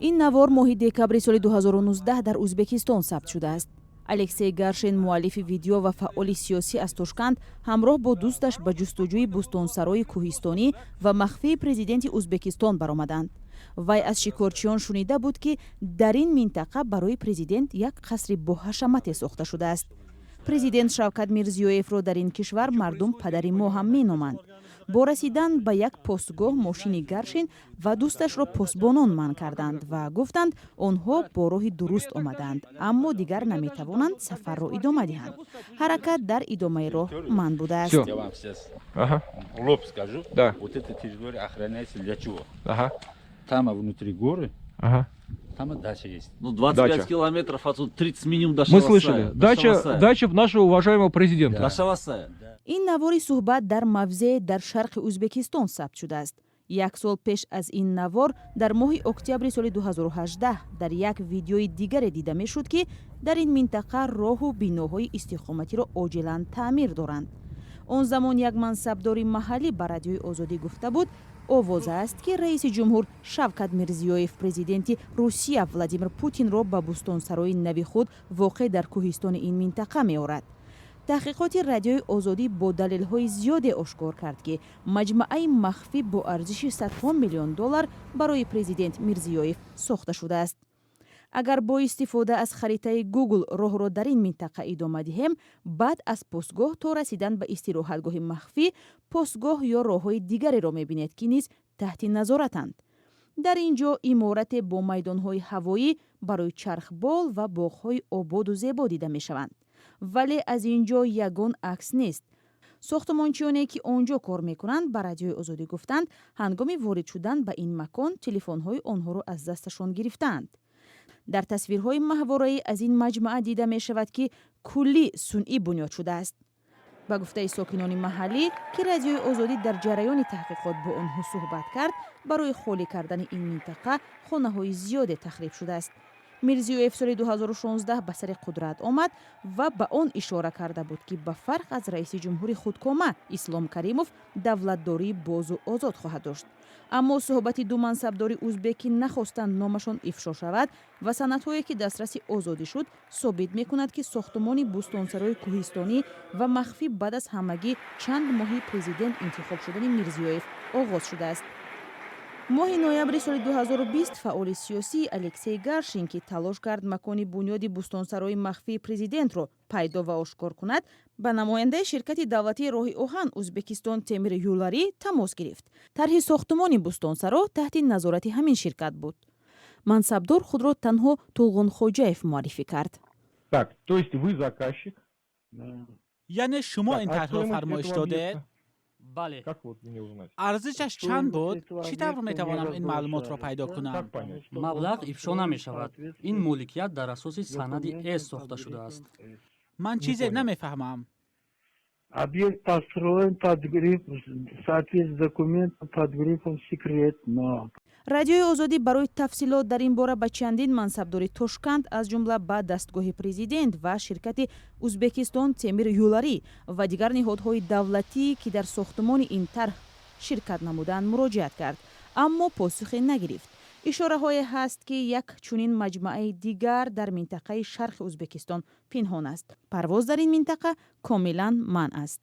ин навор моҳи декабри соли 2019 дар Узбекистон сабт шудааст. Алексей Гаршин, муаллифи видео ва фаъоли сиёсӣ аз Тошканд, ҳамроҳ бо дӯсташ ба ҷустуҷӯи Бӯстонсарои кӯҳистонӣ ва махфии президенти Узбекистон баромаданд. вай аз шикорчиён шунида буд, ки дар ин минтақа барои президент як қасри боҳашамате сохта шудааст. Президент Шавкат Мирзиёевро дар ин кишвар мардум падари мо ҳам меноманд. бо расидан ба як постгоҳ мошини Гаршин ва дӯсташро посбонон манъ карданд ва гуфтанд онҳо бо роҳи дуруст омаданд, аммо дигар наметавонанд сафарро идома диҳанд. ҳаракат дар идомаи роҳ манъ будааст. Я вам сейчас в лоб скажу. Да. Вот эта территория охраняется для чего? Там внутри горы. Там дача есть. 25 километров отсюда, 30 минимум до Мы Шавасая. слышали. Дача нашего уважаемого президента. До Шавасая. ин навори суҳбат дар мавзеъ дар шарқи Узбекистон сабт шудааст. як сол пеш аз ин навор дар моҳи октябри соли 2018 дар як видеои дигаре дида мешуд, ки дар ин минтақа роҳу биноҳои истиқоматиро оҷилан таъмир доранд. он замон як мансабдори маҳаллӣ ба радиои озодӣ гуфта буд, овоз аст, ки раиси ҷумҳур Шавкат Мирзиёев президенти Русия Владимир Путинро ба Бӯстонсарои нави худ воқеъ дар кӯҳистони ин минтақа меорад. таҳқиқоти радиои озодӣ бо далелҳои зиёде ошкор кард, ки маҷмаъаи махфӣ бо арзиши $100 миллион барои президент Мирзиёев сохта шудааст. агар бо истифода аз харитаи Google роҳро дар ин минтақа идома диҳем, баъд аз постгоҳ то расидан ба истироҳатгоҳи махфӣ, постгоҳ ё роҳҳои дигареро мебинед, ки низ таҳти назоратанд. дар ин ҷо иморате бо майдонҳои ҳавоӣ барои чархбол ва боғҳои ободу зебо дида мешаванд. вале аз ин ҷо ягон акс нест. сохтмончиёне, ки он ҷо кор мекунанд, ба радиои озодӣ гуфтанд, ҳангоми ворид шудан ба ин макон телефонҳои онҳоро аз дасташон гирифтаанд. дар тасвирҳои маҳвораӣ аз ин маҷмаъа дида мешавад, ки куллӣ сунъӣ бунёд шудааст. ба гуфтаи сокинони маҳаллӣ, ки радиои озодӣ дар ҷараёни таҳқиқот бо онҳо суҳбат кард, барои холӣ кардани ин минтақа хонаҳои зиёде тахриб шудааст. Мирзиёев соли 2016 ба сари қудрат омад ва ба он ишора карда буд, ки ба фарқ аз раиси ҷумҳури худкома Ислом Каримов давлатдории бозу озод хоҳад дошт. аммо суҳбати ду мансабдори узбек, ки нахостанд номашон ифшо шавад ва санадҳое, ки дастраси озодӣ шуд, собит мекунад, ки сохтмони Бӯстонсарои кӯҳистонӣ ва махфӣ баъд аз ҳамагӣ чанд моҳи президент интихоб шудани Мирзиёев оғоз шудааст. моҳи ноябри соли 2020 фаъоли сиёсӣ Алексей Гаршин, ки талош кард макони бунёди Бӯстонсарои махфии президентро пайдо ва ошкор кунад, ба намояндаи ширкати давлатии роҳи оҳан Узбекистон Темир Юларӣ тамос гирифт. тарҳи сохтмони Бӯстонсаро таҳти назорати ҳамин ширкат буд. мансабдор худро танҳо Тулғунхоҷаев муаррифӣ кард. Так, то есть вы заказчик? یعنی شما این طرح را فرمایش دادید؟ بله. ارزشش چند بود؟ چطور میتوانم این معلومات را پیدا کنم؟ مبلغ افشا نمی شود. این مالکیت در اساس سند اس ساخته شده است. من چیزی نمیفهمم. Объект построен под гриф, соответствует документам под грифом секретно. радиои озодӣ барои тафсилот дар ин бора ба чандин мансабдори Тошканд, аз ҷумла ба дастгоҳи президент ва ширкати Узбекистон Темир Юларӣ ва дигар ниҳодҳои давлатӣ, ки дар сохтмони ин тарҳ ширкат намуданд, муроҷиат кард, аммо посухе нагирифт. ишораҳое ҳаст, ки як чунин маҷмаъаи дигар дар минтақаи шарқи Узбекистон пинҳон аст. парвоз дар ин минтақа комилан манъ аст.